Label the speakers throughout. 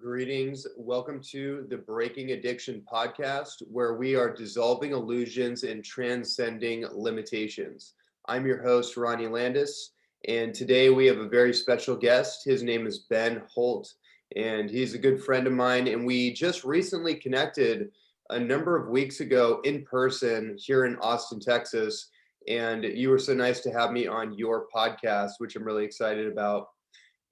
Speaker 1: Greetings. Welcome to the Breaking Addiction podcast, where we are dissolving illusions and transcending limitations. I'm your host, Ronnie Landis, and today we have a very special guest. His name is Ben Holt, and he's a good friend of mine. And we just recently connected a number of weeks ago in person here in Austin, Texas. And you were so nice to have me on your podcast, which I'm really excited about.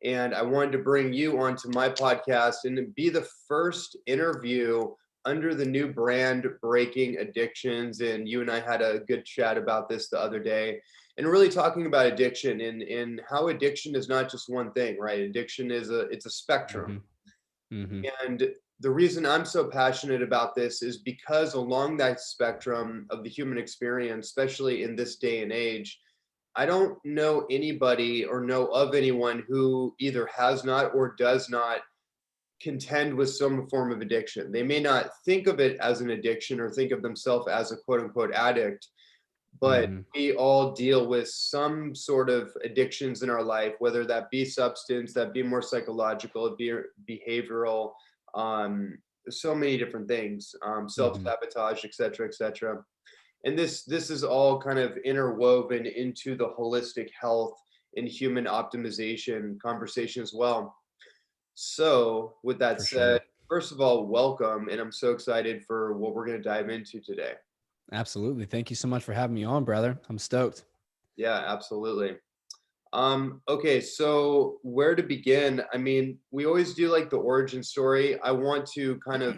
Speaker 1: And I wanted to bring you onto my podcast and be the first interview under the new brand Breaking Addictions. And you and I had a good chat about this the other day, and really talking about addiction and how addiction is not just one thing, right? Addiction is it's a spectrum. And the reason I'm so passionate about this is because along that spectrum of the human experience, especially in this day and age, I don't know anybody or know of anyone who either has not or does not contend with some form of addiction. They may not think of it as an addiction or think of themselves as a quote unquote addict, but we all deal with some sort of addictions in our life, whether that be substance, that be more psychological, be behavioral, so many different things, self-sabotage, et cetera, et cetera. And this is all kind of interwoven into the holistic health and human optimization conversation as well. So with that
Speaker 2: For
Speaker 1: said,
Speaker 2: sure.
Speaker 1: first of all, welcome. And I'm so excited for what we're going to dive into today.
Speaker 2: Absolutely. Thank you so much for having me on, brother. I'm stoked.
Speaker 1: Yeah, absolutely. Okay, so where to begin? I mean, we always do like the origin story. I want to kind of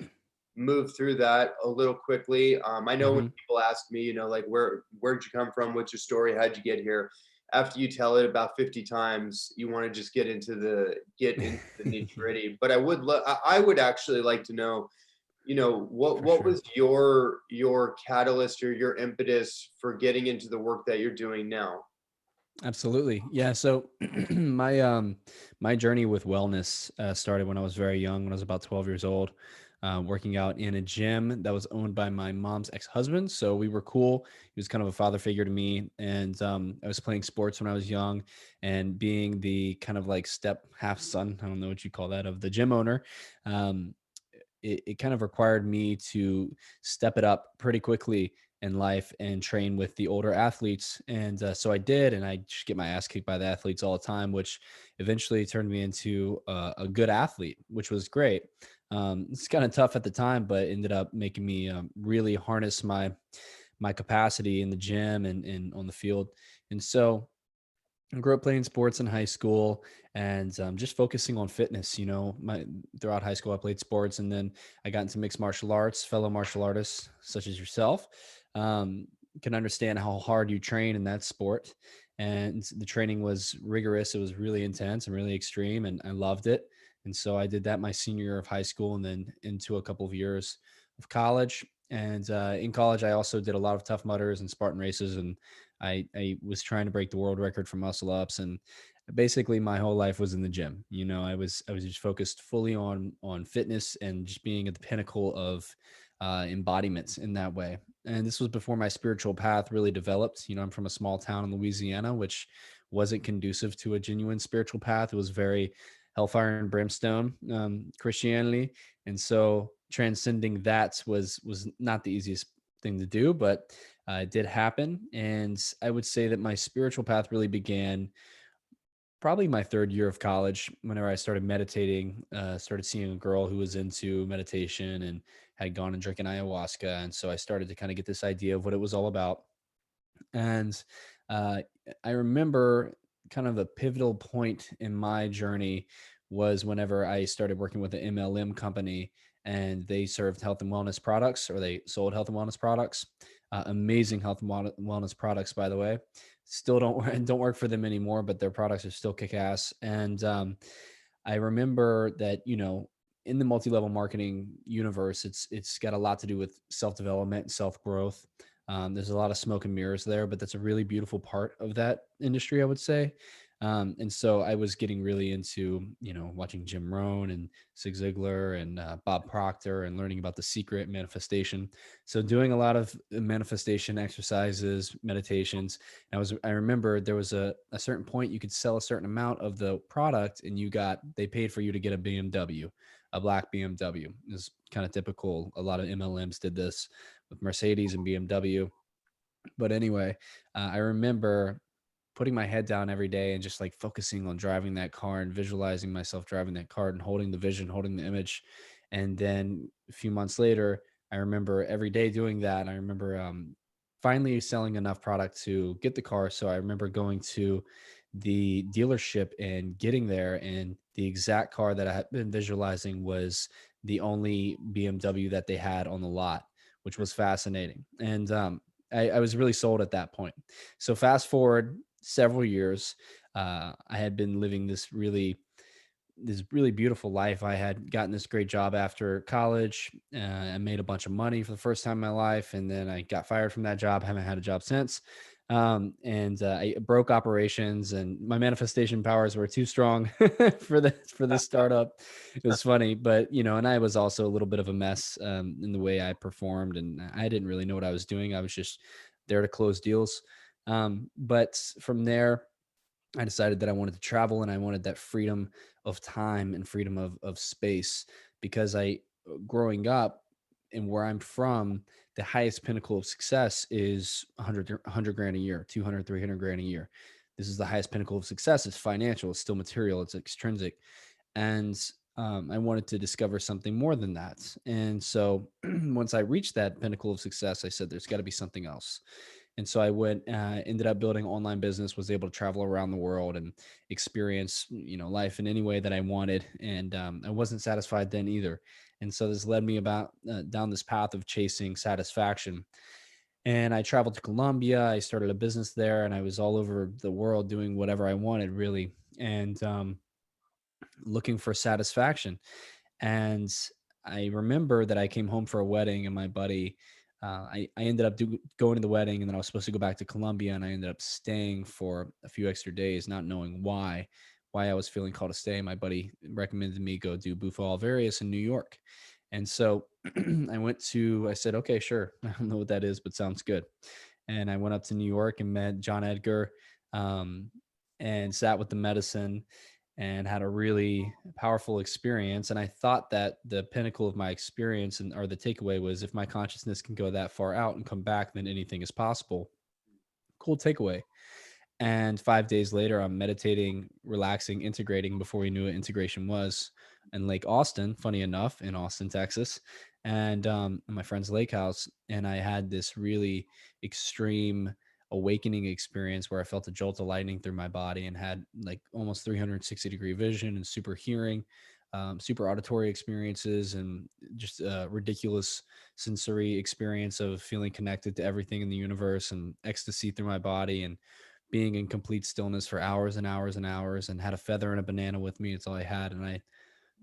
Speaker 1: move through that a little quickly. I know when
Speaker 2: hmm
Speaker 1: people ask me, like where'd you come from? What's your story? How'd you get here? After you tell it about 50 times, you want to just get into the nitty gritty. But I would actually like to know,
Speaker 2: For
Speaker 1: what
Speaker 2: sure.
Speaker 1: was your catalyst or your impetus for getting into the work that you're doing now?
Speaker 2: Absolutely. Yeah. So my journey with wellness started when I was very young, when I was about 12 years old, working out in a gym that was owned by my mom's ex-husband. So we were cool. He was kind of a father figure to me. And I was playing sports when I was young, and being the kind of like step half son, I don't know what you call that, of the gym owner. Um, it kind of required me to step it up pretty quickly in life and train with the older athletes. And so I did, and I just get my ass kicked by the athletes all the time, which eventually turned me into a good athlete, which was great. It's kind of tough at the time, but ended up making me really harness my capacity in the gym and on the field. And so I grew up playing sports in high school, and just focusing on fitness. My throughout high school, I played sports, and then I got into mixed martial arts. Fellow martial artists such as yourself um, can understand how hard you train in that sport, and the training was rigorous. It was really intense and really extreme, and I loved it. And so I did that my senior year of high school, and then into a couple of years of college. And in college, I also did a lot of Tough Mudders and Spartan races, and I was trying to break the world record for muscle ups, and basically my whole life was in the gym. I was just focused fully on fitness and just being at the pinnacle of embodiments in that way. And this was before my spiritual path really developed. I'm from a small town in Louisiana, which wasn't conducive to a genuine spiritual path. It was very hellfire and brimstone Christianity, and so transcending that was not the easiest thing to do, but it did happen. And I would say that my spiritual path really began probably my third year of college, whenever I started meditating, started seeing a girl who was into meditation and had gone and drinking ayahuasca. And so I started to kind of get this idea of what it was all about. And uh, I remember kind of a pivotal point in my journey was whenever I started working with an MLM company, and they served health and wellness products, or they sold health and wellness products. Amazing health and wellness products, by the way. Still don't work for them anymore, but their products are still kick ass. And I remember that in the multi-level marketing universe, it's got a lot to do with self-development, self-growth. There's a lot of smoke and mirrors there, but that's a really beautiful part of that industry, I would say. And so I was getting really into, watching Jim Rohn and Zig Ziglar and Bob Proctor, and learning about the secret manifestation. So doing a lot of manifestation exercises, meditations. I remember there was a certain point you could sell a certain amount of the product, and they paid for you to get a BMW. a black BMW. Is kind of typical. A lot of MLMs did this with Mercedes and BMW. But anyway, I remember putting my head down every day and just like focusing on driving that car and visualizing myself driving that car and holding the vision, holding the image. And then a few months later, I remember every day doing that. I remember finally selling enough product to get the car. So I remember going to the dealership and getting there, and the exact car that I had been visualizing was the only BMW that they had on the lot, which was fascinating. And I was really sold at that point. So fast forward several years, I had been living this really beautiful life. I had gotten this great job after college. I made a bunch of money for the first time in my life, and then I got fired from that job. Haven't had a job since. And I broke operations, and my manifestation powers were too strong for the startup. It was funny, but and I was also a little bit of a mess in the way I performed, and I didn't really know what I was doing. I was just there to close deals. But from there, I decided that I wanted to travel and I wanted that freedom of time and freedom of space because growing up and where I'm from, the highest pinnacle of success is 100 grand a year, 200, 300 grand a year. This is the highest pinnacle of success. It's financial, it's still material, it's extrinsic. And I wanted to discover something more than that. And so once I reached that pinnacle of success, I said, there's got to be something else. And so I went, ended up building online business, was able to travel around the world and experience, life in any way that I wanted. And I wasn't satisfied then either. And so this led me about down this path of chasing satisfaction. And I traveled to Colombia. I started a business there, and I was all over the world doing whatever I wanted, really, and looking for satisfaction. And I remember that I came home for a wedding, and my buddy, I ended up going to the wedding, and then I was supposed to go back to Colombia, and I ended up staying for a few extra days, not knowing why I was feeling called to stay. My buddy recommended me go do Bufo Alvarius in New York. And so I said, okay, sure. I don't know what that is, but sounds good. And I went up to New York and met John Edgar, um, and sat with the medicine and had a really powerful experience. And I thought that the pinnacle of my experience or the takeaway was, if my consciousness can go that far out and come back, then anything is possible. Cool takeaway. And 5 days later, I'm meditating, relaxing, integrating before we knew what integration was in Lake Austin, funny enough, in Austin, Texas, and my friend's lake house. And I had this really extreme awakening experience where I felt a jolt of lightning through my body and had like almost 360-degree vision and super hearing, super auditory experiences, and just a ridiculous sensory experience of feeling connected to everything in the universe and ecstasy through my body and being in complete stillness for hours and hours and hours, and had a feather and a banana with me. It's all I had. And I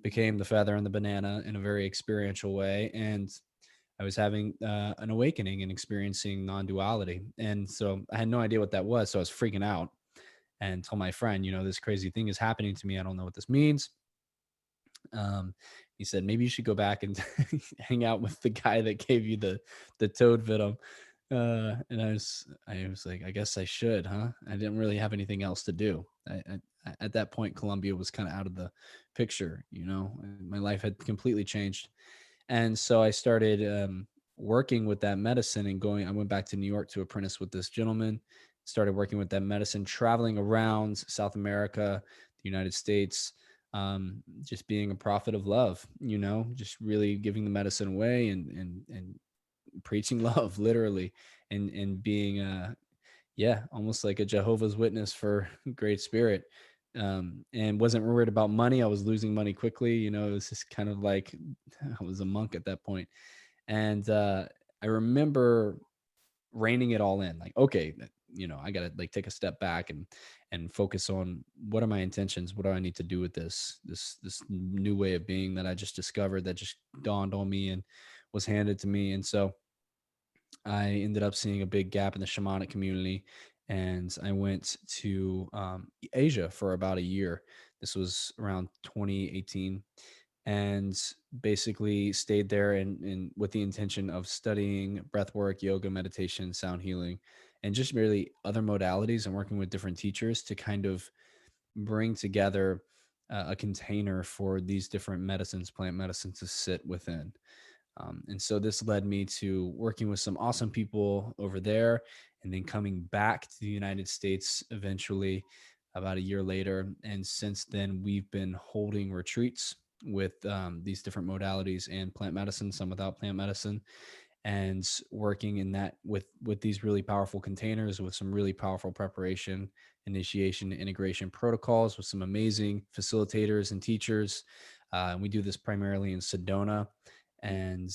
Speaker 2: became the feather and the banana in a very experiential way. And I was having an awakening and experiencing non duality. And so I had no idea what that was. So I was freaking out and told my friend, this crazy thing is happening to me. I don't know what this means. Um, he said, maybe you should go back and hang out with the guy that gave you the toad venom. And I was like, I guess I should, huh? I didn't really have anything else to do. At that point, Colombia was kind of out of the picture, and my life had completely changed. And so I started working with that medicine and I went back to New York to apprentice with this gentleman, started working with that medicine, traveling around South America, the United States, just being a prophet of love, just really giving the medicine away and preaching love literally, and being yeah, almost like a Jehovah's Witness for Great Spirit. And wasn't worried about money. I was losing money quickly. It was just kind of like I was a monk at that point. And I remember reining it all in, like, okay, I gotta like take a step back and focus on what are my intentions, what do I need to do with this new way of being that I just discovered, that just dawned on me and was handed to me. And so I ended up seeing a big gap in the shamanic community, and I went to Asia for about a year. This was around 2018, and basically stayed there and with the intention of studying breathwork, yoga, meditation, sound healing, and just really other modalities, and working with different teachers to kind of bring together a container for these different medicines, plant medicines, to sit within. And so this led me to working with some awesome people over there, and then coming back to the United States eventually about a year later. And since then, we've been holding retreats with these different modalities and plant medicine, some without plant medicine, and working in that with these really powerful containers with some really powerful preparation, initiation, integration protocols with some amazing facilitators and teachers. And we do this primarily in Sedona. And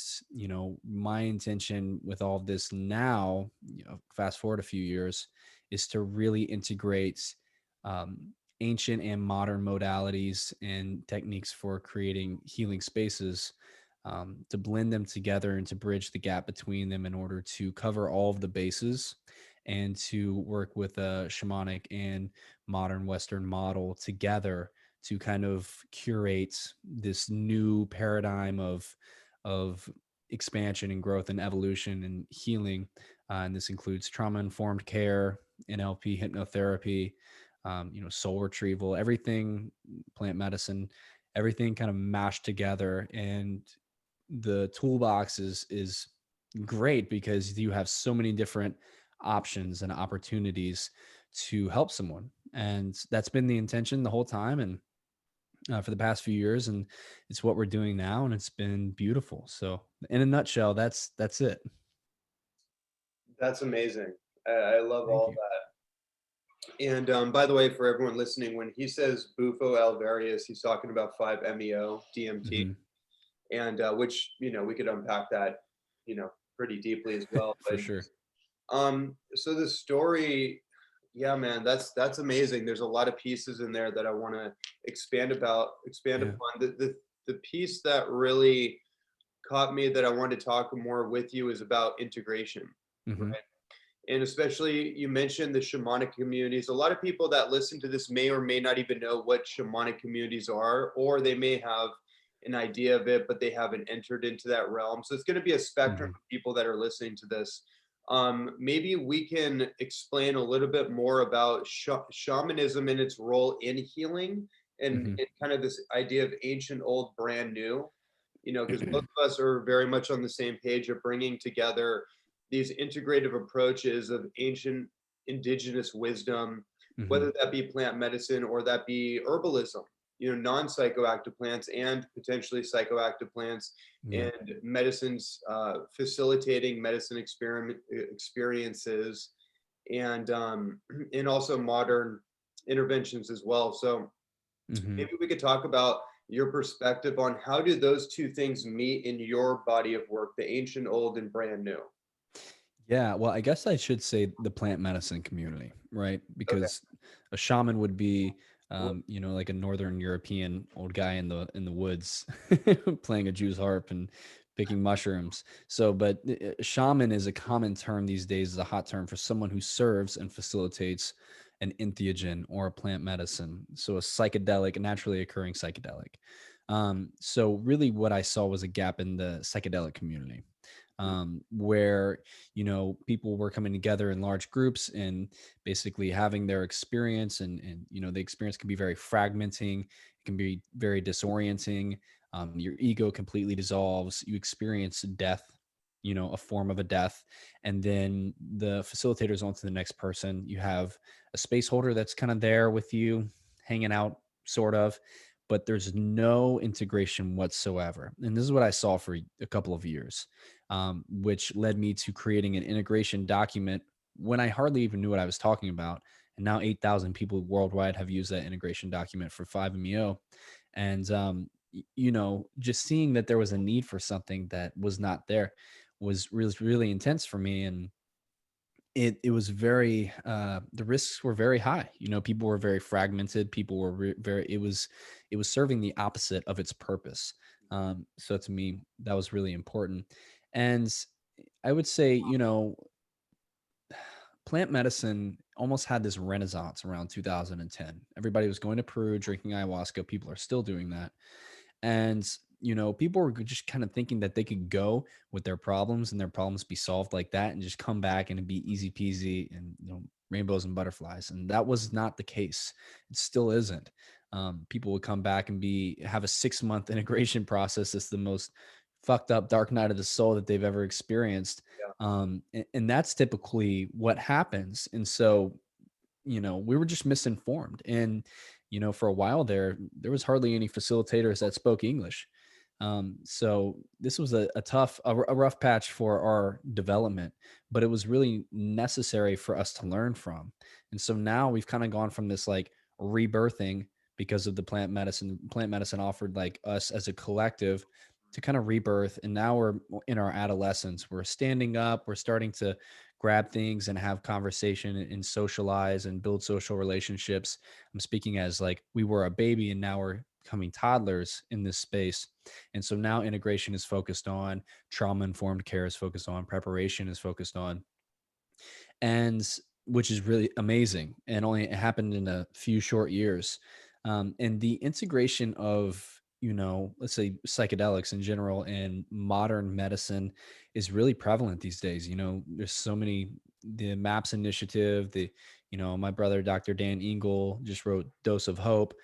Speaker 2: my intention with all of this now, fast forward a few years, is to really integrate um, ancient and modern modalities and techniques for creating healing spaces, to blend them together and to bridge the gap between them in order to cover all of the bases, and to work with a shamanic and modern Western model together to kind of curate this new paradigm of expansion and growth and evolution and healing. And this includes trauma informed care, NLP, hypnotherapy, soul retrieval, everything, plant medicine, everything kind of mashed together. And the toolbox is great because you have so many different options and opportunities to help someone. And that's been the intention the whole time, and for the past few years, and it's what we're doing now, and it's been beautiful. So in a nutshell, that's it.
Speaker 1: That's amazing. I love
Speaker 2: Thank
Speaker 1: all
Speaker 2: you.
Speaker 1: that. And by the way, for everyone listening, when he says Bufo alvarius, he's talking about 5-MeO DMT,
Speaker 2: Hmm.
Speaker 1: and which we could unpack that pretty deeply as well.
Speaker 2: For sure.
Speaker 1: So the story, yeah, man, that's amazing. There's a lot of pieces in there that I want to expand
Speaker 2: Yeah.
Speaker 1: upon. The piece that really caught me that I wanted to talk more with you is about integration,
Speaker 2: Hmm.
Speaker 1: right? And especially you mentioned the shamanic communities. A lot of people that listen to this may or may not even know what shamanic communities are, or they may have an idea of it, but they haven't entered into that realm. So it's going to be a spectrum
Speaker 2: Hmm.
Speaker 1: of people that are listening to this. Maybe we can explain a little bit more about shamanism and its role in healing,
Speaker 2: Hmm.
Speaker 1: and kind of this idea of ancient, old, brand new. Because both of us are very much on the same page of bringing together these integrative approaches of ancient indigenous wisdom,
Speaker 2: Hmm.
Speaker 1: whether that be plant medicine or that be herbalism, non-psychoactive plants and potentially psychoactive plants,
Speaker 2: Yeah.
Speaker 1: and medicines, facilitating medicine experiences, and and also modern interventions as well. So
Speaker 2: Hmm.
Speaker 1: maybe we could talk about your perspective on how do those two things meet in your body of work, the ancient, old, and brand new.
Speaker 2: Yeah, well, I guess I should say the plant medicine community, right?
Speaker 1: Okay.
Speaker 2: Because a shaman would be, like a Northern European old guy in the woods, playing a Jew's harp and picking mushrooms. So, but shaman is a common term these days, is a hot term for someone who serves and facilitates an entheogen or a plant medicine. So, a psychedelic, a naturally occurring psychedelic. So, really, what I saw was a gap in the psychedelic community, where people were coming together in large groups and basically having their experience, and the experience can be very fragmenting, it can be very disorienting. Your ego completely dissolves, you experience death, a form of a death, and then the facilitators on to the next person. You have a space holder that's kind of there with you, hanging out, sort of, but there's no integration whatsoever. And this is what I saw for a couple of years, which led me to creating an integration document when I hardly even knew what I was talking about. And now 8,000 people worldwide have used that integration document for 5-MeO. And, just seeing that there was a need for something that was not there was really, really intense for me. And it was very, the risks were very high. People were very fragmented, people were very, it was serving the opposite of its purpose. So to me, that was really important. And I would say, plant medicine almost had this renaissance around 2010. Everybody was going to Peru, drinking ayahuasca. People are still doing that. And, people were just kind of thinking that they could go with their problems and their problems be solved like that and just come back and it'd be easy peasy and, rainbows and butterflies. And that was not the case. It still isn't. People would come back and have a 6 month integration process. That's the most fucked up dark night of the soul that they've ever experienced.
Speaker 1: Yeah.
Speaker 2: And that's typically what happens. And so, we were just misinformed. And, for a while there was hardly any facilitators that spoke English. So this was a rough patch for our development, but it was really necessary for us to learn from. And so now we've kind of gone from this like rebirthing because of the plant medicine. Plant medicine offered like us as a collective to kind of rebirth. And now we're in our adolescence. We're standing up. We're starting to grab things and have conversation and socialize and build social relationships. I'm speaking as like we were a baby and now we're becoming toddlers in this space. And so now integration is focused on, trauma informed care is focused on, preparation is focused on, and which is really amazing. And only it happened in a few short years. And the integration of, let's say psychedelics in general and modern medicine is really prevalent these days. There's so many, the MAPS initiative, my brother, Dr. Dan Engel, just wrote Dose of Hope,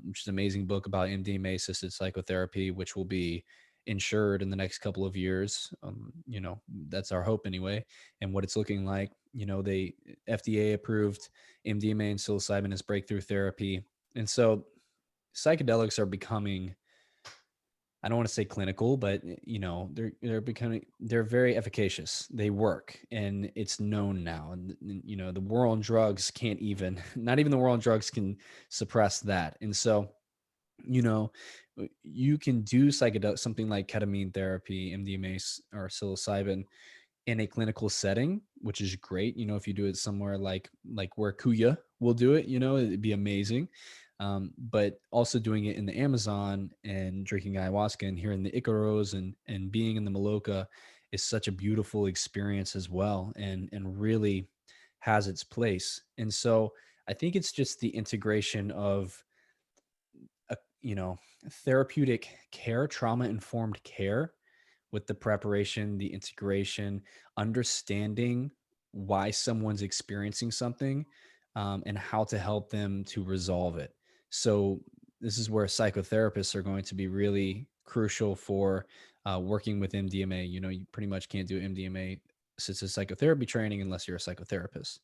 Speaker 2: which is an amazing book about MDMA assisted psychotherapy, which will be insured in the next couple of years. That's our hope anyway. And what it's looking like, they FDA approved MDMA and psilocybin as breakthrough therapy. And so psychedelics are becoming, I don't want to say clinical, but they're very efficacious. They work and it's known now. And the war on drugs can't even, not even the war on drugs can suppress that. And so, you know, you can do psychedelic, something like ketamine therapy, MDMA or psilocybin in a clinical setting, which is great. If you do it somewhere like where Kuya will do it, it'd be amazing. But also doing it in the Amazon and drinking ayahuasca and hearing the Icaros and being in the Maloka is such a beautiful experience as well, and really has its place. And so I think it's just the integration of a, therapeutic care, trauma informed care, with the preparation, the integration, understanding why someone's experiencing something, and how to help them to resolve it. So, this is where psychotherapists are going to be really crucial for working with MDMA. You pretty much can't do MDMA assisted psychotherapy training unless you're a psychotherapist.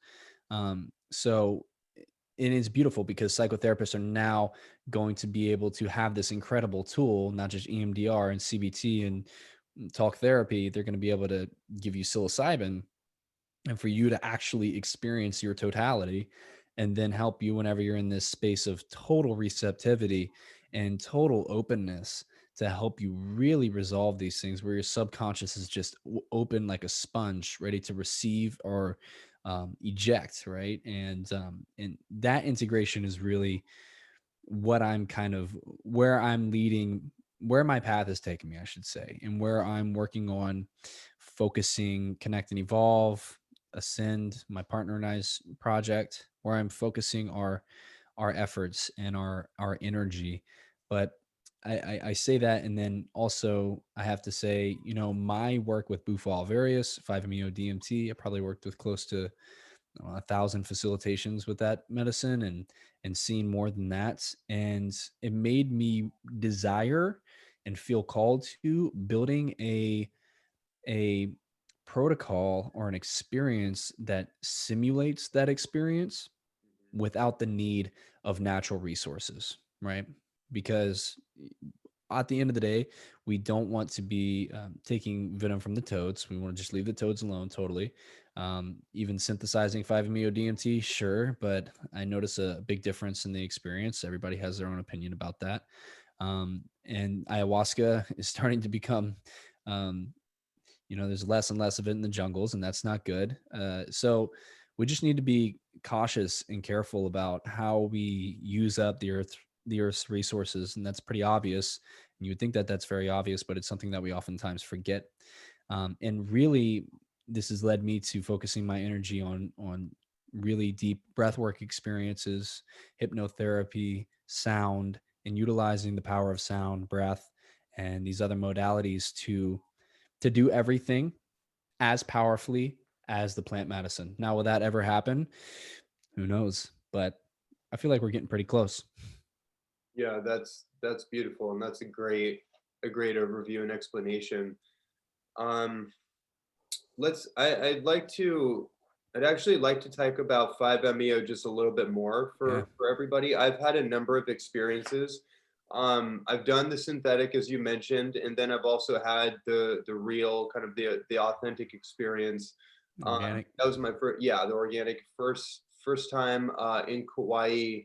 Speaker 2: So, it is beautiful because psychotherapists are now going to be able to have this incredible tool, not just EMDR and CBT and talk therapy. They're going to be able to give you psilocybin and for you to actually experience your totality, and then help you whenever you're in this space of total receptivity and total openness to help you really resolve these things where your subconscious is just open like a sponge ready to receive or eject, right? And that integration is really what I'm kind of where I'm leading, where my path is taking me, I should say, and where I'm working on focusing, connect and evolve, ascend, my partner and I's project, where I'm focusing our efforts and our energy. But I say that, and then also I have to say, my work with Bufo alvarius, 5-MeO DMT, I probably worked with close to 1,000 facilitations with that medicine, and seen more than that. And it made me desire and feel called to building a protocol or an experience that simulates that experience without the need of natural resources, right? Because at the end of the day, we don't want to be taking venom from the toads. We want to just leave the toads alone totally. Even synthesizing 5-MeO DMT, sure, but I notice a big difference in the experience. Everybody has their own opinion about that. And ayahuasca is starting to become, there's less and less of it in the jungles, and that's not good. So we just need to be cautious and careful about how we use up the earth's resources, and that's pretty obvious. And you would think that that's very obvious, but it's something that we oftentimes forget. And really, this has led me to focusing my energy on really deep breathwork experiences, hypnotherapy, sound, and utilizing the power of sound, breath, and these other modalities to do everything as powerfully as the plant medicine. Now, will that ever happen? Who knows? But I feel like we're getting pretty close.
Speaker 1: Yeah, that's beautiful, and that's a great overview and explanation. Um, I'd actually like to talk about 5-MeO just a little bit more
Speaker 2: Yeah.
Speaker 1: for everybody. I've had a number of experiences. I've done the synthetic, as you mentioned, and then I've also had the real kind of the authentic experience.
Speaker 2: Organic.
Speaker 1: That was my first, yeah, the organic first time in Kauai,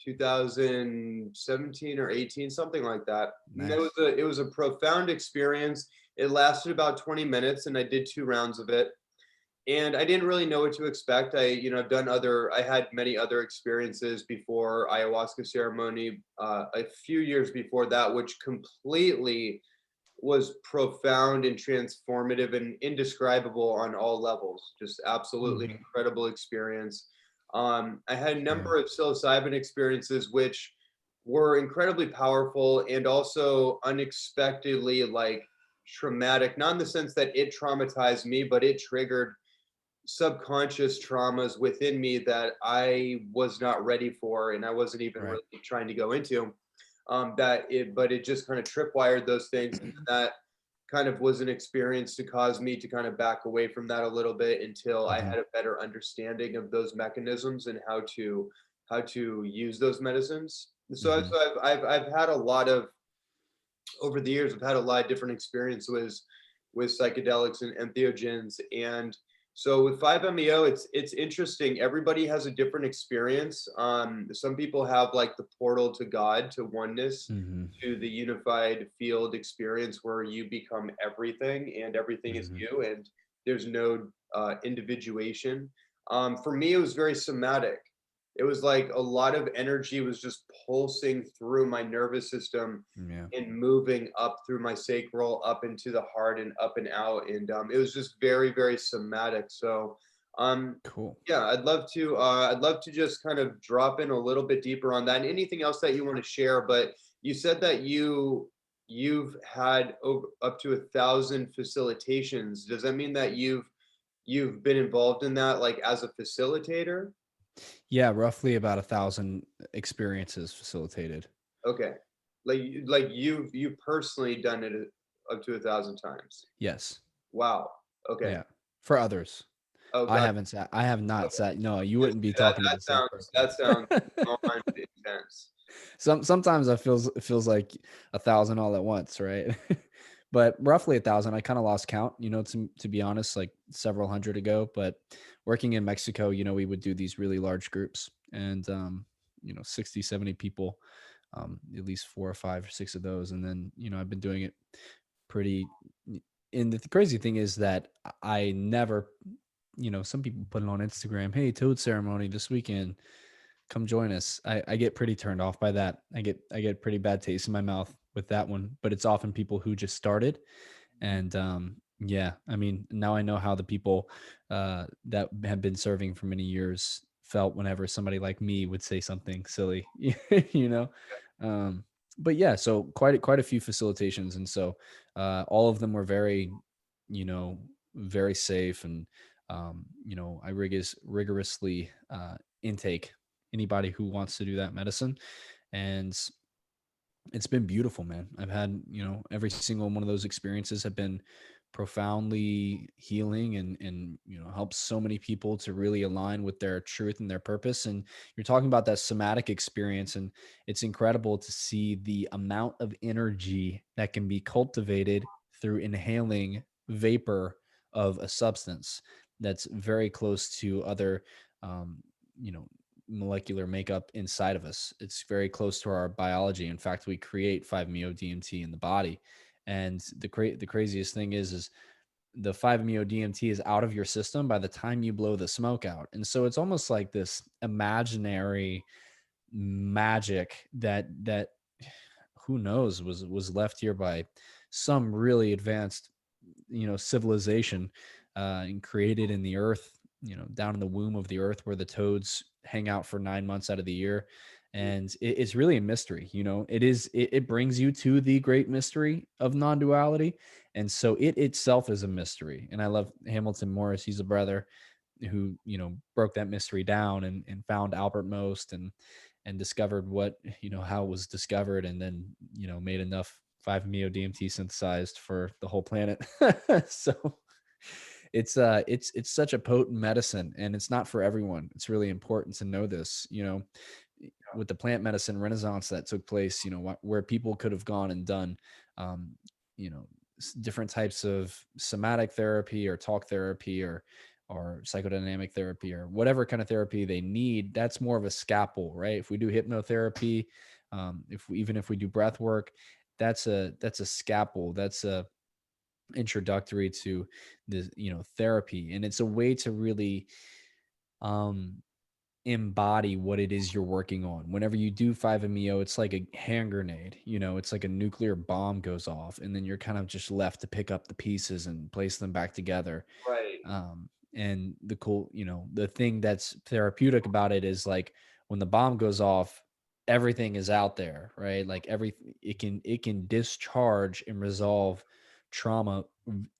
Speaker 1: 2017 or 18, something like that. And
Speaker 2: Nice.
Speaker 1: it was a profound experience. It lasted about 20 minutes, and I did 2 rounds of it. And I didn't really know what to expect. I had many other experiences before ayahuasca ceremony, a few years before that, which completely was profound and transformative and indescribable on all levels. Just absolutely
Speaker 2: Hmm.
Speaker 1: incredible experience. I had a
Speaker 2: Yeah.
Speaker 1: number of psilocybin experiences, which were incredibly powerful and also unexpectedly like traumatic, not in the sense that it traumatized me, but it triggered subconscious traumas within me that I was not ready for and I wasn't even
Speaker 2: Right.
Speaker 1: really trying to go into. But it just kind of tripwired those things, and that kind of was an experience to cause me to kind of back away from that a little bit until I
Speaker 2: Hmm.
Speaker 1: had a better understanding of those mechanisms and how to use those medicines.
Speaker 2: Hmm.
Speaker 1: I've had a lot of over the years. I've had a lot of different experiences with psychedelics and entheogens, and so with 5-MeO, it's interesting. Everybody has a different experience. Some people have like the portal to God, to oneness,
Speaker 2: Hmm.
Speaker 1: to the unified field experience where you become everything and everything is
Speaker 2: Hmm.
Speaker 1: you, and there's no individuation. For me, it was very somatic. It was like a lot of energy was just pulsing through my nervous system
Speaker 2: Yeah.
Speaker 1: and moving up through my sacral, up into the heart and up and out. And it was just very, very somatic. So, um,
Speaker 2: Cool.
Speaker 1: yeah, I'd love to just kind of drop in a little bit deeper on that and anything else that you want to share. But you said that you've had up to 1,000 facilitations. Does that mean that you've been involved in that like as a facilitator?
Speaker 2: Yeah, roughly about 1,000 experiences facilitated.
Speaker 1: Okay. You've personally done it up to 1,000 times.
Speaker 2: Yes.
Speaker 1: Wow. Okay.
Speaker 2: Yeah. For others.
Speaker 1: Oh,
Speaker 2: I
Speaker 1: God.
Speaker 2: haven't sat. I have not
Speaker 1: Okay.
Speaker 2: sat. No, you
Speaker 1: Yes,
Speaker 2: wouldn't be
Speaker 1: that
Speaker 2: talking to
Speaker 1: that
Speaker 2: the same
Speaker 1: sounds
Speaker 2: person.
Speaker 1: that sounds beyond intense.
Speaker 2: Sometimes it feels like 1,000 all at once, right? But roughly 1,000. I kind of lost count, to be honest, like several hundred ago. But working in Mexico, we would do these really large groups, and 60, 70 people, at least 4 or 5 or 6 of those, and then I've been doing it pretty. And the crazy thing is that I never, some people put it on Instagram. Hey, toad ceremony this weekend, come join us. I get pretty turned off by that. I get pretty bad taste in my mouth with that one, but it's often people who just started. And yeah, I mean, now I know how the people that have been serving for many years felt whenever somebody like me would say something silly, you know. Um, but yeah, so quite a few facilitations, and so all of them were very, you know, very safe, and I rigorously intake anybody who wants to do that medicine, and it's been beautiful, man. I've had, every single one of those experiences have been profoundly healing, and helps so many people to really align with their truth and their purpose. And you're talking about that somatic experience, and it's incredible to see the amount of energy that can be cultivated through inhaling vapor of a substance that's very close to other um, you know molecular makeup inside of us. It's very close to our biology. In fact, we create 5-MeO DMT in the body. And the craziest thing is the 5-MeO DMT is out of your system by the time you blow the smoke out. And so it's almost like this imaginary magic that who knows was left here by some really advanced civilization, and created in the earth, down in the womb of the earth where the toads hang out for 9 months out of the year. And it's really a mystery. It brings you to the great mystery of non-duality, and so it itself is a mystery. And I love Hamilton Morris. He's a brother who broke that mystery down, and found Albert Most. and discovered what, how it was discovered, and then, made enough 5-MeO DMT synthesized for the whole planet. So it's such a potent medicine, and it's not for everyone. It's really important to know this, with the plant medicine renaissance that took place, where people could have gone and done, um, you know, different types of somatic therapy or talk therapy or psychodynamic therapy or whatever kind of therapy they need. That's more of a scalpel, right? If we do hypnotherapy, even if we do breath work, that's a scalpel. That's a introductory to the, therapy, and it's a way to really um embody what it is you're working on. Whenever you do 5-MeO, it's like a hand grenade, it's like a nuclear bomb goes off, and then you're kind of just left to pick up the pieces and place them back together.
Speaker 1: Right.
Speaker 2: And the cool, the thing that's therapeutic about it is like when the bomb goes off, everything is out there, right? Like it can discharge and resolve trauma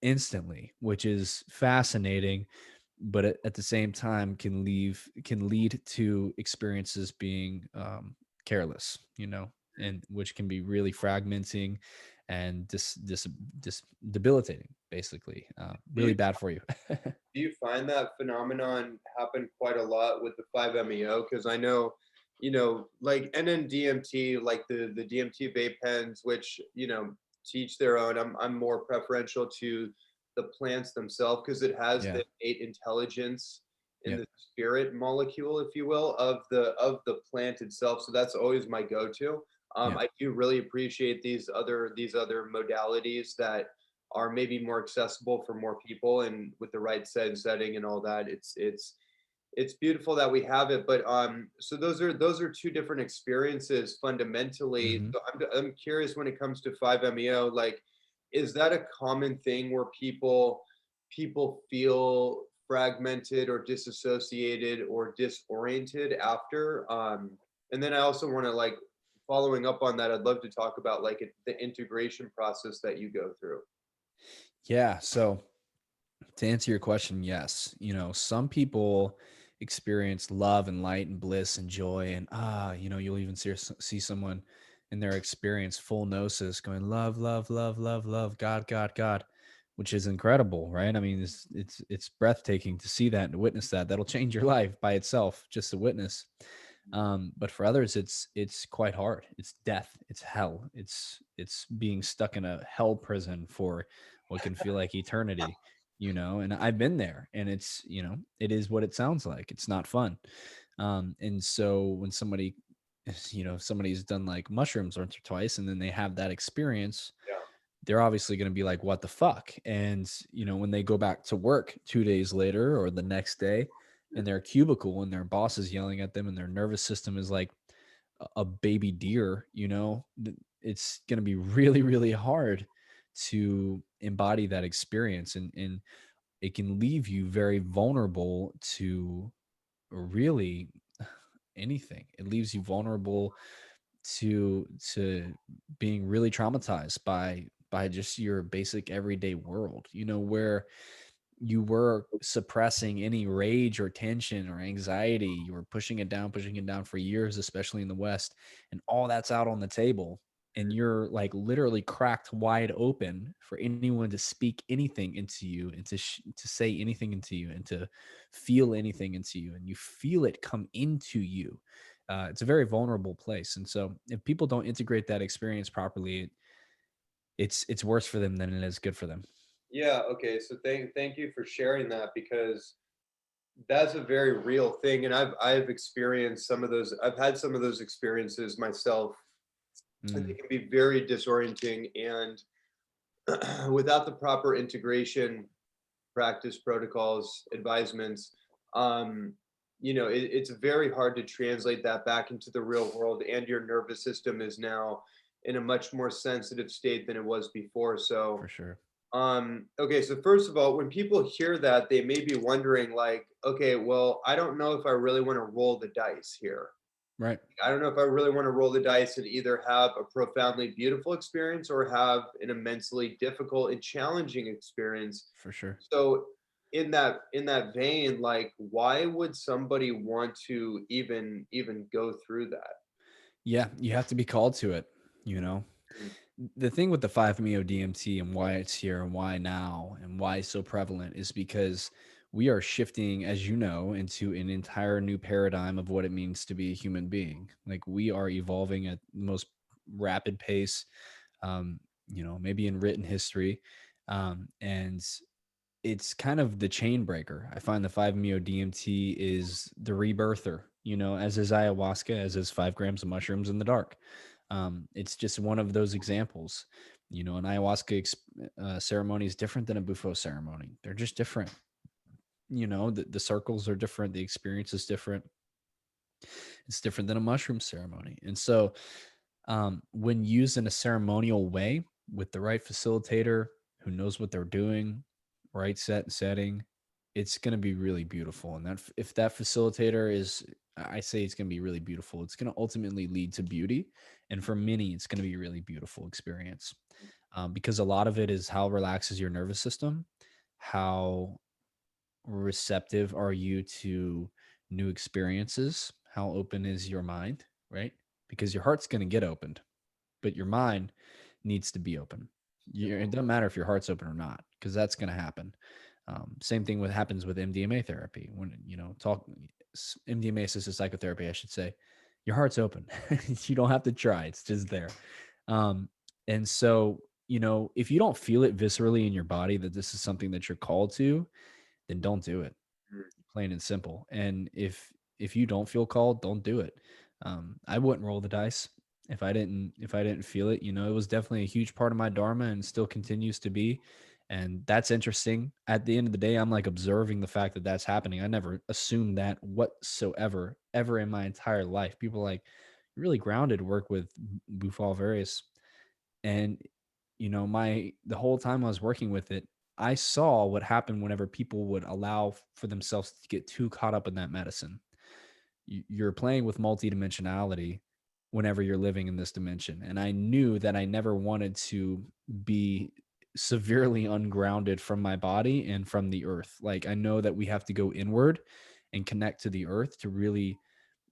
Speaker 2: instantly, which is fascinating, but at the same time can lead to experiences being careless, and which can be really fragmenting and dis debilitating, basically,
Speaker 1: Do you
Speaker 2: really bad for you.
Speaker 1: do you find that phenomenon happen quite a lot with the 5-MeO? Because I know, like NNDMT, like the DMT vape pens, which teach their own. I'm more preferential to the plants themselves because it has
Speaker 2: Yeah.
Speaker 1: the innate intelligence in
Speaker 2: Yeah.
Speaker 1: the spirit molecule, if you will, of the plant itself. So that's always my go-to.
Speaker 2: Yeah.
Speaker 1: I do really appreciate these other modalities that are maybe more accessible for more people and with the right setting and all that. It's beautiful that we have it, but so those are two different experiences fundamentally.
Speaker 2: Hmm.
Speaker 1: So I'm curious when it comes to 5-MeO, like is that a common thing where people feel fragmented or disassociated or disoriented after? And then I also want to, like, following up on that, I'd love to talk about like the integration process that you go through.
Speaker 2: Yeah. So to answer your question, yes. Some people experience love and light and bliss and joy, and you'll even see someone in their experience full gnosis going love, love, love, love, love, God, God, God, which is incredible, right? I mean, it's breathtaking to see that and to witness that. That'll change your life by itself, just to witness. But for others, it's quite hard. It's death. It's hell. It's being stuck in a hell prison for what can feel like eternity. And I've been there, and it's, it is what it sounds like. It's not fun. And so when somebody's done like mushrooms once or twice, and then they have that experience,
Speaker 1: Yeah.
Speaker 2: they're obviously going to be like, what the fuck? And, when they go back to work 2 days later or the next day in their cubicle, and their boss is yelling at them, and their nervous system is like a baby deer, it's going to be really, really hard to embody that experience. And it can leave you very vulnerable to really anything. It leaves you vulnerable to being really traumatized by just your basic everyday world, where you were suppressing any rage or tension or anxiety. You were pushing it down for years, especially in the West, and all that's out on the table. And you're like literally cracked wide open for anyone to speak anything into you, and to say anything into you, and to feel anything into you, and you feel it come into you. It's a very vulnerable place, and so if people don't integrate that experience properly, it's worse for them than it is good for them.
Speaker 1: Yeah, okay. So thank you for sharing that because that's a very real thing, and I've experienced some of those. I've had some of those experiences myself, and they
Speaker 2: Mm,
Speaker 1: can be very disorienting. And without the proper integration, practice protocols, advisements, it's very hard to translate that back into the real world. And your nervous system is now in a much more sensitive state than it was before. So
Speaker 2: for sure.
Speaker 1: okay, so first of all, when people hear that, they may be wondering, like, okay, well, I don't know if I really want to roll the dice here.
Speaker 2: Right.
Speaker 1: I don't know if I really want to roll the dice and either have a profoundly beautiful experience or have an immensely difficult and challenging experience.
Speaker 2: For sure.
Speaker 1: So in that vein, like, why would somebody want to even go through that?
Speaker 2: Yeah, you have to be called to it, you know.
Speaker 1: Mm,
Speaker 2: The thing with the 5-MeO DMT and why it's here and why now and why it's so prevalent is because we are shifting, as you know, into an entire new paradigm of what it means to be a human being. Like we are evolving at the most rapid pace, maybe in written history. And it's kind of the chain breaker. I find the 5-MeO DMT is the rebirther, as is ayahuasca, as is 5 grams of mushrooms in the dark. It's just one of those examples. An ayahuasca ceremony is different than a Bufo ceremony. They're just different. The circles are different. The experience is different. It's different than a mushroom ceremony. And so when used in a ceremonial way with the right facilitator who knows what they're doing, right setting, it's going to be really beautiful. And that if that facilitator is, I say it's going to be really beautiful. It's going to ultimately lead to beauty, and for many, it's going to be a really beautiful experience because a lot of it is how relaxes your nervous system, how receptive are you to new experiences, how open is your mind, right? Because your heart's going to get opened but your mind needs to be open. It doesn't matter if your heart's open or not, because that's going to happen. Same thing with happens with MDMA therapy. When MDMA assisted psychotherapy, I should say, your heart's open. You don't have to try; it's just there. Um, and so, if you don't feel it viscerally in your body that this is something that you're called to, then don't do it,
Speaker 1: mm,
Speaker 2: plain and simple. And if you don't feel called, don't do it. I wouldn't roll the dice if I didn't feel it. It was definitely a huge part of my dharma and still continues to be. And that's interesting. At the end of the day, I'm like observing the fact that that's happening. I never assumed that whatsoever, ever in my entire life. People are like, you're really grounded to work with Bufal various. And the whole time I was working with it, I saw what happened whenever people would allow for themselves to get too caught up in that medicine. You're playing with multidimensionality whenever you're living in this dimension. And I knew that I never wanted to be severely ungrounded from my body and from the earth. Like I know that we have to go inward and connect to the earth to really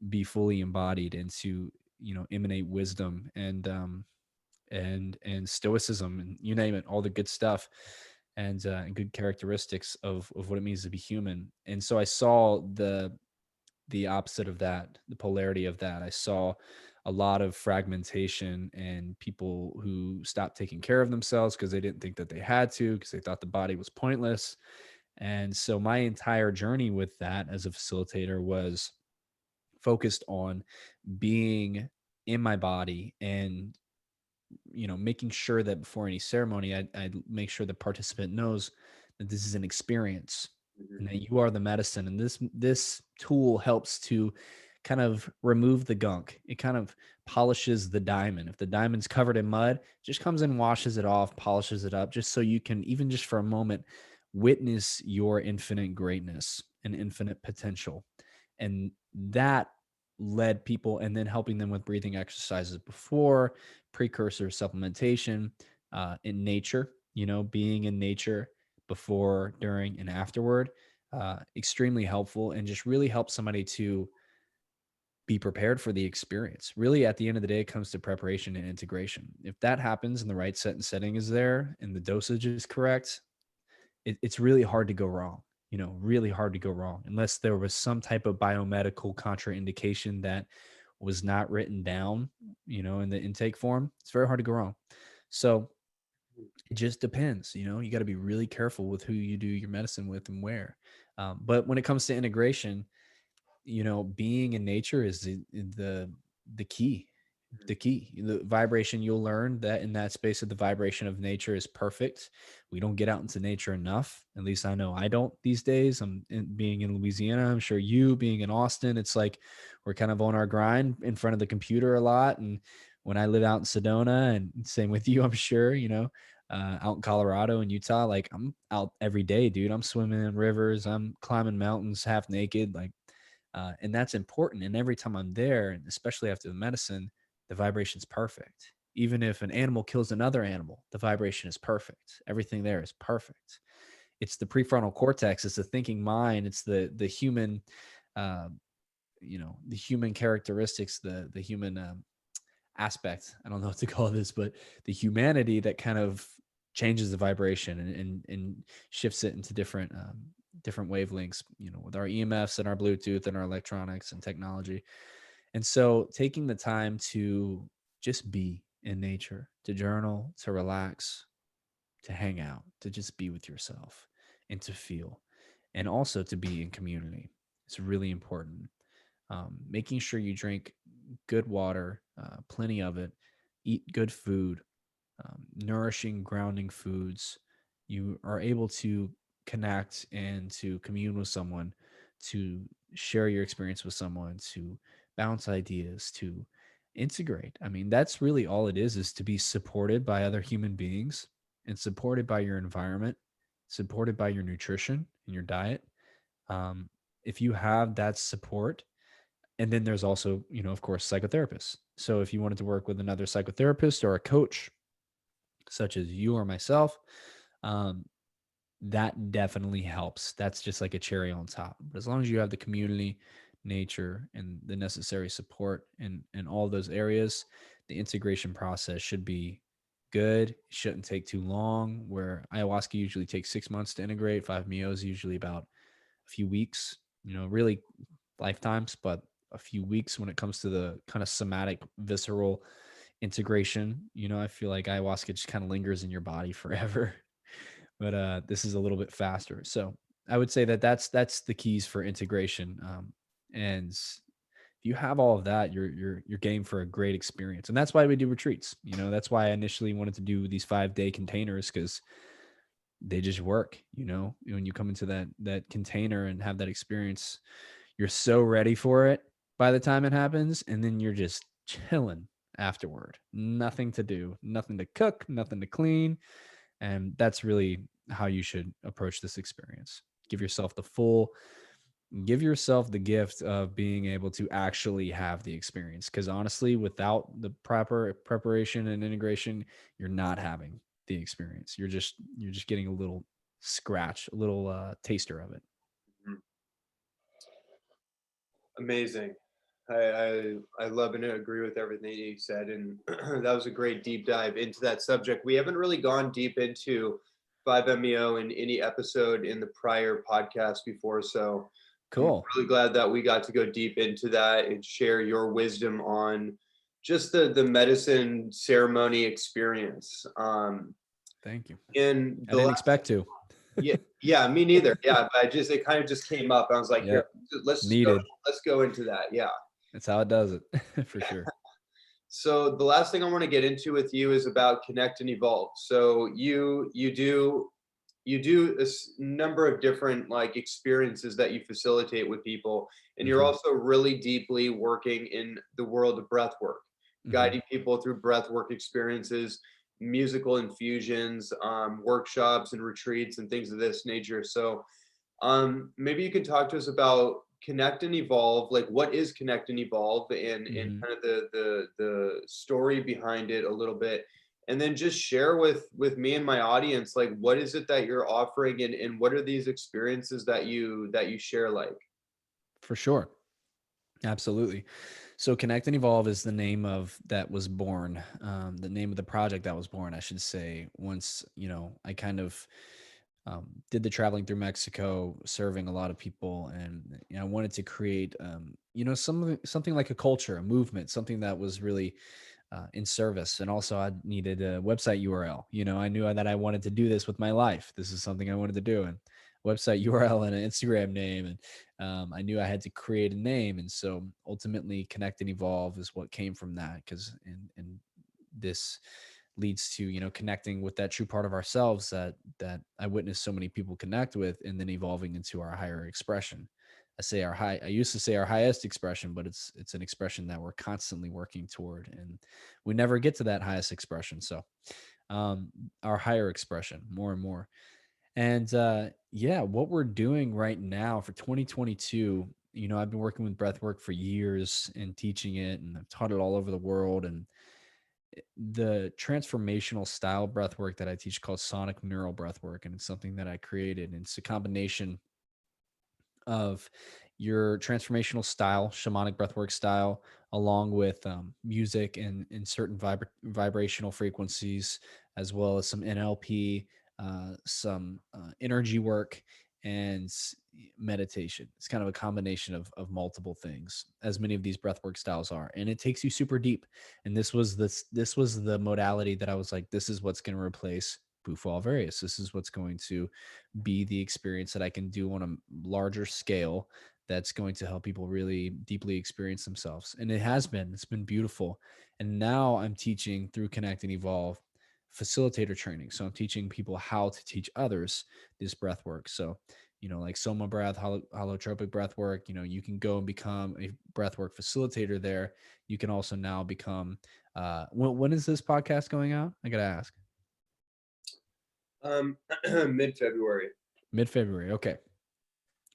Speaker 2: be fully embodied and to, emanate wisdom and stoicism and you name it, all the good stuff and good characteristics of what it means to be human. And so I saw the opposite of that, the polarity of that. I saw a lot of fragmentation and people who stopped taking care of themselves because they didn't think that they had to, because they thought the body was pointless. And so my entire journey with that as a facilitator was focused on being in my body and making sure that before any ceremony, I'd make sure the participant knows that this is an experience
Speaker 1: mhm,
Speaker 2: and that you are the medicine. And this tool helps to kind of remove the gunk. It kind of polishes the diamond. If the diamond's covered in mud, just comes and washes it off, polishes it up, just so you can, even just for a moment, witness your infinite greatness and infinite potential. And that led people, and then helping them with breathing exercises before, precursor supplementation, in nature, being in nature before, during, and afterward, extremely helpful and just really helps somebody to be prepared for the experience. Really, at the end of the day, it comes to preparation and integration. If that happens and the right set and setting is there and the dosage is correct, it's really hard to go wrong. Really hard to go wrong unless there was some type of biomedical contraindication that was not written down, in the intake form. It's very hard to go wrong. So it just depends. You got to be really careful with who you do your medicine with and where. But when it comes to integration, being in nature is the key.
Speaker 1: mhm,
Speaker 2: The vibration, you'll learn that in that space of the vibration of nature is perfect. We don't get out into nature enough. At least I know I don't these days. Being in Louisiana, I'm sure you being in Austin, it's like we're kind of on our grind in front of the computer a lot. And when I live out in Sedona, and same with you, I'm sure, out in Colorado and Utah, like I'm out every day, dude. I'm swimming in rivers, I'm climbing mountains half naked, like and that's important. And every time I'm there, and especially after the medicine, the vibration's perfect. Even if an animal kills another animal, the vibration is perfect. Everything there is perfect. It's the prefrontal cortex. It's the thinking mind. It's the human, uh, the human characteristics, the human aspect. I don't know what to call this, but the humanity that kind of changes the vibration and shifts it into different wavelengths. With our EMFs and our Bluetooth and our electronics and technology. And so, taking the time to just be in nature, to journal, to relax, to hang out, to just be with yourself and to feel, and also to be in community. It's really important. Making sure you drink good water, plenty of it, eat good food, nourishing, grounding foods. You are able to connect and to commune with someone, to share your experience with someone, to bounce ideas, to integrate. I mean, that's really all it is to be supported by other human beings and supported by your environment, supported by your nutrition and your diet. Um, if you have that support, and then there's also, of course, psychotherapists. So if you wanted to work with another psychotherapist or a coach, such as you or myself, um, that definitely helps. That's just like a cherry on top. But as long as you have the community, nature, and the necessary support in all those areas, the integration process should be good. It shouldn't take too long. Where ayahuasca usually takes 6 months to integrate, 5-MeOs usually about a few weeks. Really lifetimes, but a few weeks when it comes to the kind of somatic, visceral integration. I feel like ayahuasca just kind of lingers in your body forever. But this is a little bit faster. So I would say that that's the keys for integration. And if you have all of that, you're game for a great experience. And that's why we do retreats. That's why I initially wanted to do these 5-day containers, because they just work. When you come into that container and have that experience, you're so ready for it by the time it happens, and then you're just chilling afterward. Nothing to do, nothing to cook, nothing to clean. And that's really how you should approach this experience. Give yourself the gift of being able to actually have the experience. Because honestly, without the proper preparation and integration, you're not having the experience. You're just getting a little scratch, a little taster of it.
Speaker 1: Mhm. Amazing. I love and agree with everything you said, and that was a great deep dive into that subject. We haven't really gone deep into 5-MeO in any episode in the prior podcast before, so I'm
Speaker 2: Cool.
Speaker 1: really glad that we got to go deep into that and share your wisdom on just the medicine ceremony experience.
Speaker 2: Thank you.
Speaker 1: In
Speaker 2: I
Speaker 1: the
Speaker 2: didn't
Speaker 1: last,
Speaker 2: expect to.
Speaker 1: yeah, yeah, me neither. Yeah, but it kind of just came up. I was like, here,
Speaker 2: Yep.
Speaker 1: let's go,
Speaker 2: Needed.
Speaker 1: let's go into that. Yeah.
Speaker 2: That's how it does it. For sure.
Speaker 1: So the last thing I want to get into with you is about connect and evolve. So you do a number of different like experiences that you facilitate with people, and you're
Speaker 2: Hmm.
Speaker 1: also really deeply working in the world of breath work,
Speaker 2: Hmm.
Speaker 1: guiding people through breath work experiences, musical infusions, workshops and retreats and things of this nature. So maybe you can talk to us about connect and evolve. Like, what is connect and evolve, and
Speaker 2: Hmm.
Speaker 1: kind of the story behind it a little bit, and then just share with me and my audience, like, what is it that you're offering, and what are these experiences that you share like.
Speaker 2: For sure. Absolutely. So Connect and Evolve is the name of that was born, the name of the project that was born, I should say, once, I kind of did the traveling through Mexico, serving a lot of people. And I wanted to create, something like a culture, a movement, something that was really in service. And also, I needed a website URL. I knew that I wanted to do this with my life. This is something I wanted to do, and website URL and an Instagram name. And I knew I had to create a name. And so ultimately, Connect and Evolve is what came from that. Because and this leads to connecting with that true part of ourselves that I witnessed so many people connect with, and then evolving into our higher expression. I used to say our highest expression, but it's an expression that we're constantly working toward, and we never get to that highest expression. So um our higher expression more and more. And yeah, what we're doing right now for 2022, I've been working with breath work for years and teaching it, and I've taught it all over the world. And the transformational style breath work that I teach called sonic neural breath work, and it's something that I created. And it's a combination of your transformational style, shamanic breathwork style, along with music and certain vibrational frequencies, as well as some NLP, some energy work, and meditation. It's kind of a combination of multiple things, as many of these breathwork styles are, and it takes you super deep. And this was the modality that I was like, this is what's going to replace Bufo alvarius. This is what's going to be the experience that I can do on a larger scale that's going to help people really deeply experience themselves. And it's been beautiful. And now I'm teaching through Connect and Evolve facilitator training. So I'm teaching people how to teach others this breath work. So, like soma breath, holotropic breath work, you can go and become a breath work facilitator there. You can also now become, when is this podcast going out? I got to ask.
Speaker 1: Mid-February.
Speaker 2: Mid-February. Okay.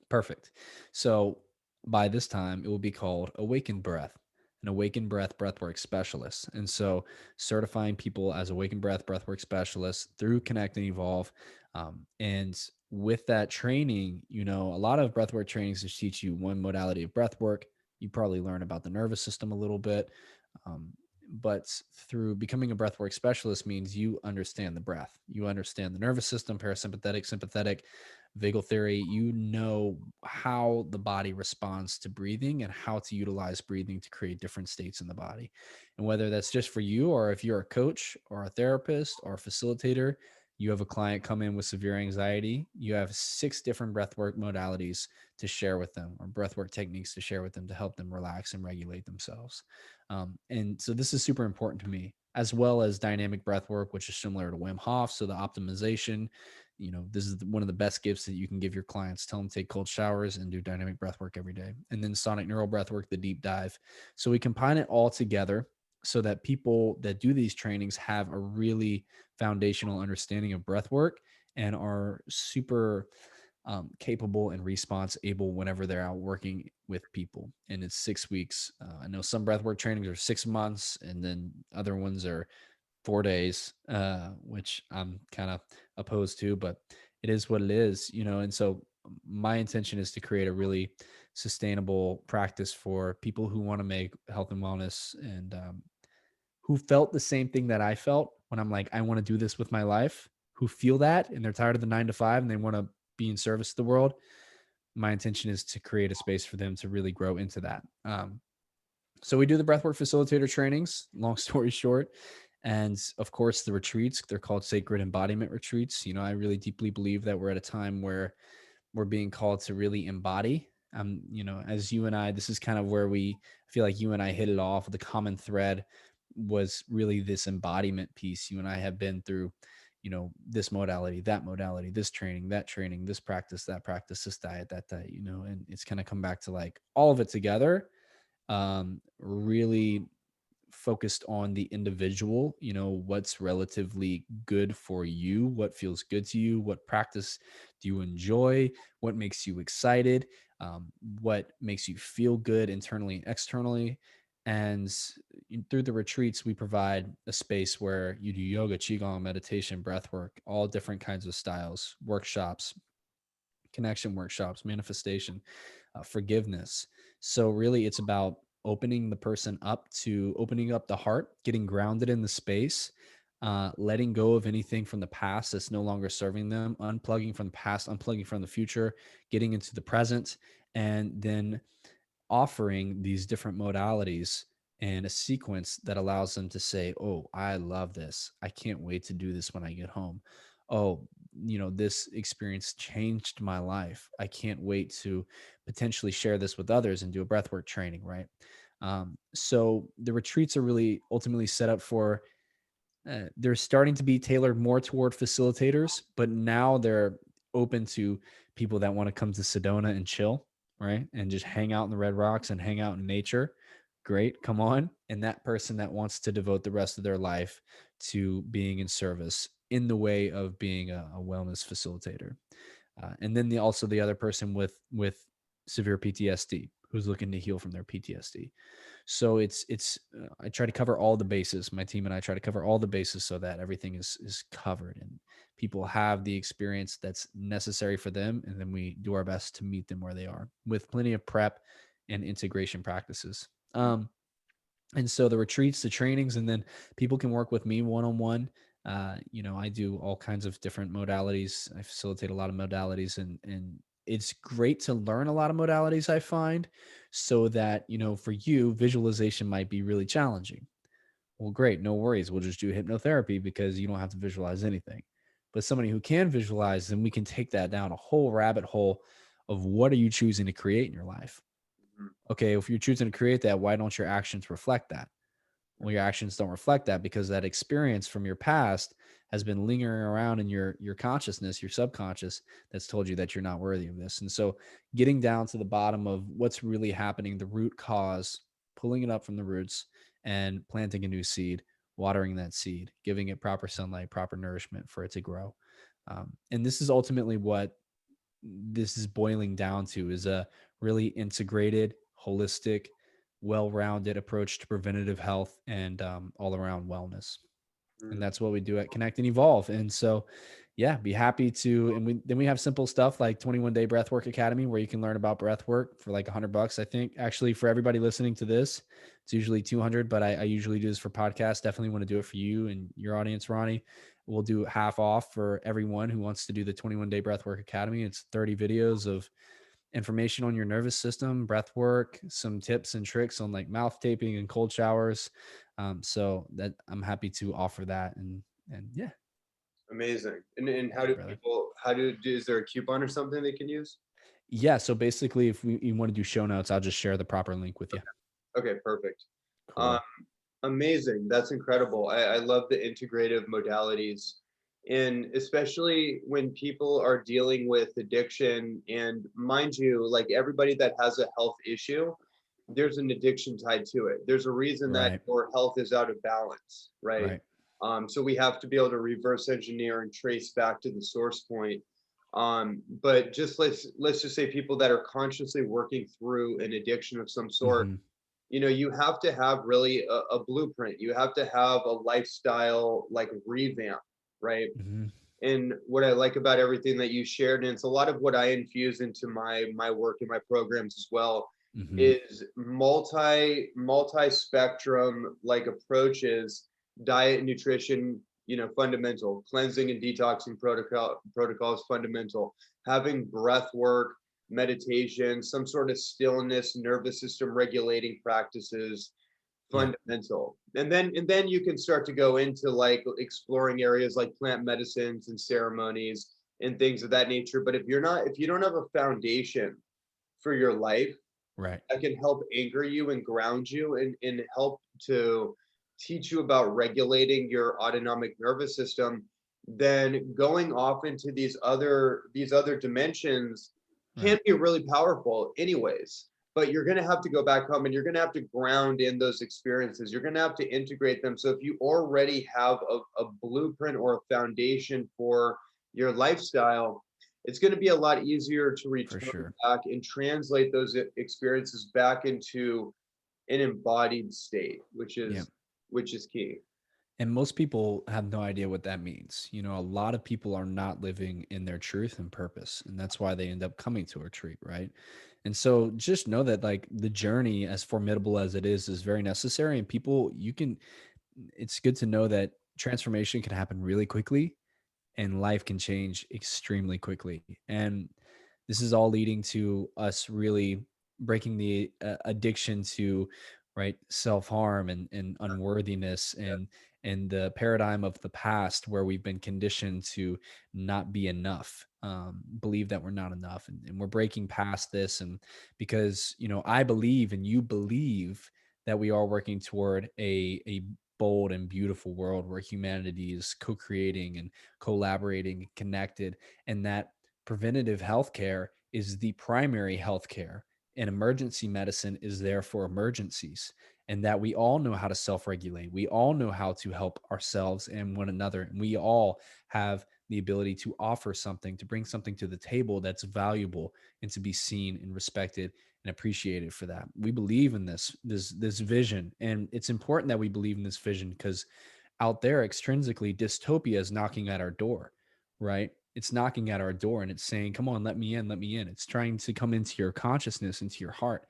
Speaker 2: Perfect. So by this time, it will be called Awakened Breath, an Awakened Breath breathwork specialist. And so certifying people as Awakened Breath breathwork specialists through Connect and Evolve. And with that training, a lot of breathwork trainings just teach you one modality of breathwork. You probably learn about the nervous system a little bit. But through becoming a breathwork specialist means you understand the breath, you understand the nervous system, parasympathetic, sympathetic, vagal theory. You know how the body responds to breathing and how to utilize breathing to create different states in the body. And whether that's just for you, or if you're a coach or a therapist or a facilitator, you have a client come in with severe anxiety, you have 6 different breathwork modalities to share with them, or breathwork techniques to share with them to help them relax and regulate themselves. And so this is super important to me, as well as dynamic breath work, which is similar to Wim Hof. So the optimization, this is one of the best gifts that you can give your clients. Tell them to take cold showers and do dynamic breath work every day. And then sonic neural breath work, the deep dive. So we combine it all together so that people that do these trainings have a really foundational understanding of breath work and are super capable and response able whenever they're out working with people. And it's 6 weeks. I know some breathwork trainings are 6 months, and then other ones are 4 days, which I'm kind of opposed to, but it is what it is, And so my intention is to create a really sustainable practice for people who want to make health and wellness, and who felt the same thing that I felt when I'm like, I want to do this with my life, who feel that and they're tired of the 9 to 5 and they want to be in service to the world. My intention is to create a space for them to really grow into that. So we do the breathwork facilitator trainings, long story short. And of course, the retreats, they're called sacred embodiment retreats. I really deeply believe that we're at a time where we're being called to really embody. As you and I, this is kind of where I feel like you and I hit it off. The common thread was really this embodiment piece. You and I have been through, this modality, that modality, this training, that training, this practice, that practice, this diet, that diet, and it's kind of come back to like all of it together. Really focused on the individual, what's relatively good for you, what feels good to you, what practice do you enjoy, what makes you excited, what makes you feel good internally and externally. And through the retreats, we provide a space where you do yoga, qigong, meditation, breath work, all different kinds of styles, workshops, connection workshops, manifestation, forgiveness. So really it's about opening the person up to opening up the heart, getting grounded in the space, letting go of anything from the past that's no longer serving them, unplugging from the past, unplugging from the future, getting into the present, and then offering these different modalities and a sequence that allows them to say, oh, I love this. I can't wait to do this when I get home. Oh, this experience changed my life. I can't wait to potentially share this with others and do a breathwork training, right? So the retreats are really ultimately set up for, they're starting to be tailored more toward facilitators, but now they're open to people that want to come to Sedona and chill, right? And just hang out in the Red Rocks and hang out in nature. Great, come on. And that person that wants to devote the rest of their life to being in service in the way of being a wellness facilitator. And then also the other person with severe PTSD who's looking to heal from their PTSD. So I try to cover all the bases. My team and I try to cover all the bases so that everything is covered and people have the experience that's necessary for them, and then we do our best to meet them where they are with plenty of prep and integration practices. And so the retreats, the trainings, and then people can work with me one on one. I do all kinds of different modalities. I facilitate a lot of modalities, and it's great to learn a lot of modalities. I find so that for you, visualization might be really challenging. Well, great, no worries. We'll just do hypnotherapy because you don't have to visualize anything. But somebody who can visualize, then we can take that down a whole rabbit hole of what are you choosing to create in your life.
Speaker 1: Mhm.
Speaker 2: Okay, if you're choosing to create that, why don't your actions reflect that? Well, your actions don't reflect that because that experience from your past has been lingering around in your consciousness, your subconscious, that's told you that you're not worthy of this. And so getting down to the bottom of what's really happening, the root cause, pulling it up from the roots and planting a new seed, watering that seed, giving it proper sunlight, proper nourishment for it to grow. And this is ultimately what this is boiling down to, is a really integrated, holistic, well-rounded approach to preventative health and all around wellness. And
Speaker 1: Mm.
Speaker 2: that's what we do at Connect and Evolve. And so, yeah, be happy to. And we have simple stuff like 21-day Breathwork Academy, where you can learn about breath work for like $100. I think actually for everybody listening to this, it's usually 200, but I usually do this for podcasts. Definitely want to do it for you and your audience, Ronnie. We'll do half off for everyone who wants to do the 21-day Breathwork Academy. It's 30 videos of information on your nervous system, breath work, some tips and tricks on like mouth taping and cold showers. So that I'm happy to offer that. And yeah,
Speaker 1: Amazing. And how
Speaker 2: yeah,
Speaker 1: do
Speaker 2: brother.
Speaker 1: people, is there a coupon or something they can use?
Speaker 2: Yeah. So basically, if you want to do show notes, I'll just share the proper link with you.
Speaker 1: Okay, perfect. Um,
Speaker 2: Cool.
Speaker 1: Amazing. That's incredible. I love the integrative modalities. And especially when people are dealing with addiction, and mind you, like everybody that has a health issue, there's an addiction tied to it. There's a reason that
Speaker 2: Right.
Speaker 1: your health is out of balance, right?
Speaker 2: Right.
Speaker 1: So we have to be able to reverse engineer and trace back to the source point. But just let's just say people that are consciously working through an addiction of some sort,
Speaker 2: Hmm.
Speaker 1: you have to have really a blueprint. You have to have a lifestyle like revamp, right?
Speaker 2: Hmm.
Speaker 1: And what I like about everything that you shared, and it's a lot of what I infuse into my work and my programs as well,
Speaker 2: Hmm.
Speaker 1: is multi spectrum like approaches, diet, nutrition, fundamental, cleansing and detoxing protocols fundamental, having breath work, meditation, some sort of stillness, nervous system regulating practices,
Speaker 2: Yeah.
Speaker 1: fundamental. And then you can start to go into like exploring areas like plant medicines and ceremonies and things of that nature. But if you don't have a foundation for your life
Speaker 2: Right.
Speaker 1: that can help anchor you and ground you and help to teach you about regulating your autonomic nervous system, then going off into these other dimensions can
Speaker 2: Right.
Speaker 1: be really powerful anyways. But you're going to have to go back home and you're going to have to ground in those experiences. You're going to have to integrate them. So if you already have a blueprint or a foundation for your lifestyle, it's going to be a lot easier to
Speaker 2: For
Speaker 1: return
Speaker 2: sure.
Speaker 1: back and translate those experiences back into an embodied state, which
Speaker 2: Yeah.
Speaker 1: is key.
Speaker 2: And most people have no idea what that means. A lot of people are not living in their truth and purpose. And that's why they end up coming to a retreat, right? And so just know that like the journey, as formidable as it is very necessary. And people, it's good to know that transformation can happen really quickly and life can change extremely quickly. And this is all leading to us really breaking the addiction to right self-harm and unworthiness and the paradigm of the past where we've been conditioned to not be enough, believe that we're not enough, and we're breaking past this. And because I believe and you believe that we are working toward a bold and beautiful world where humanity is co-creating and collaborating and connected, and that preventative healthcare is the primary healthcare and emergency medicine is there for emergencies, and that we all know how to self-regulate, we all know how to help ourselves and one another, and we all have the ability to offer something, to bring something to the table that's valuable, and to be seen and respected and appreciated for that. We believe in this vision, and it's important that we believe in this vision because out there extrinsically, dystopia is knocking at our door, right? It's knocking at our door and it's saying, come on, let me in, let me in. It's trying to come into your consciousness, into your heart.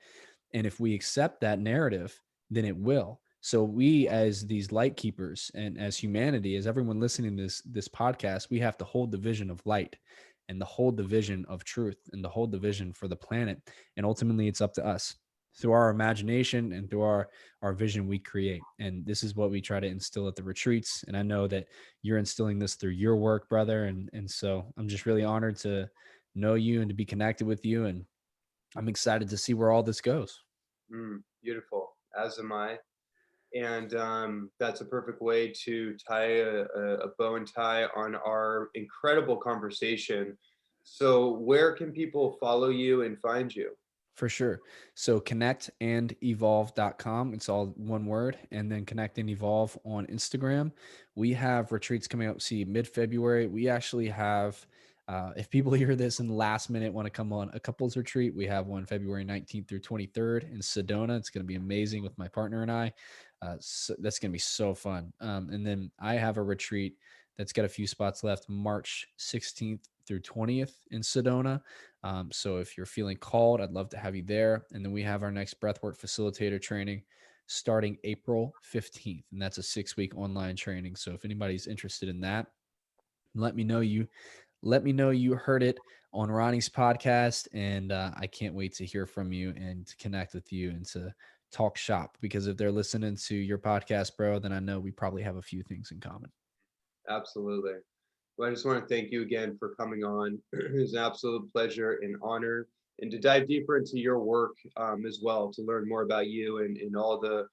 Speaker 2: And if we accept that narrative, then it will. So we, as these light keepers and as humanity, as everyone listening to this podcast, we have to hold the vision of light and to hold the vision of truth and to hold the vision for the planet. And ultimately it's up to us through our imagination and through our vision we create. And this is what we try to instill at the retreats. And I know that you're instilling this through your work, brother. And so I'm just really honored to know you and to be connected with you. And I'm excited to see where all this goes.
Speaker 1: Beautiful, as am I. And that's a perfect way to tie a bow and tie on our incredible conversation. So where can people follow you and find you?
Speaker 2: For sure. So connectandevolve.com. It's all one word. And then connect and evolve on Instagram. We have retreats coming up, see, mid-February. We actually have, if people hear this in the last minute, want to come on a couples retreat, we have one February 19th through 23rd in Sedona. It's going to be amazing with my partner and I. So that's going to be so fun. And then I have a retreat that's got a few spots left, March 16th through 20th in Sedona. So if you're feeling called, I'd love to have you there. And then we have our next breathwork facilitator training starting April 15th. And that's a 6-week online training. So if anybody's interested in that, let me know you heard it on Ronnie's podcast. And I can't wait to hear from you and to connect with you and to talk shop, because if they're listening to your podcast, bro, then I know we probably have a few things in common.
Speaker 1: Absolutely. Well, I just want to thank you again for coming on. It was an absolute pleasure and honor, and to dive deeper into your work as well, to learn more about you and all the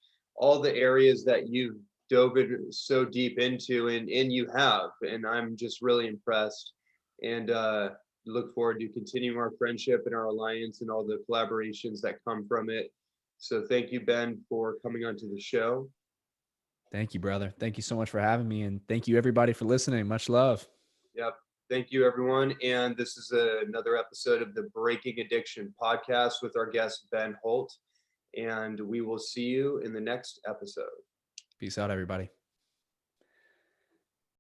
Speaker 1: areas that you've dove in so deep into, and you have. And I'm just really impressed, and look forward to continuing our friendship and our alliance and all the collaborations that come from it. So thank you, Ben, for coming onto the show.
Speaker 2: Thank you, brother. Thank you so much for having me. And thank you, everybody, for listening. Much love.
Speaker 1: Yep. Thank you, everyone. And this is another episode of the Breaking Addiction podcast with our guest, Ben Holt. And we will see you in the next episode.
Speaker 2: Peace out, everybody.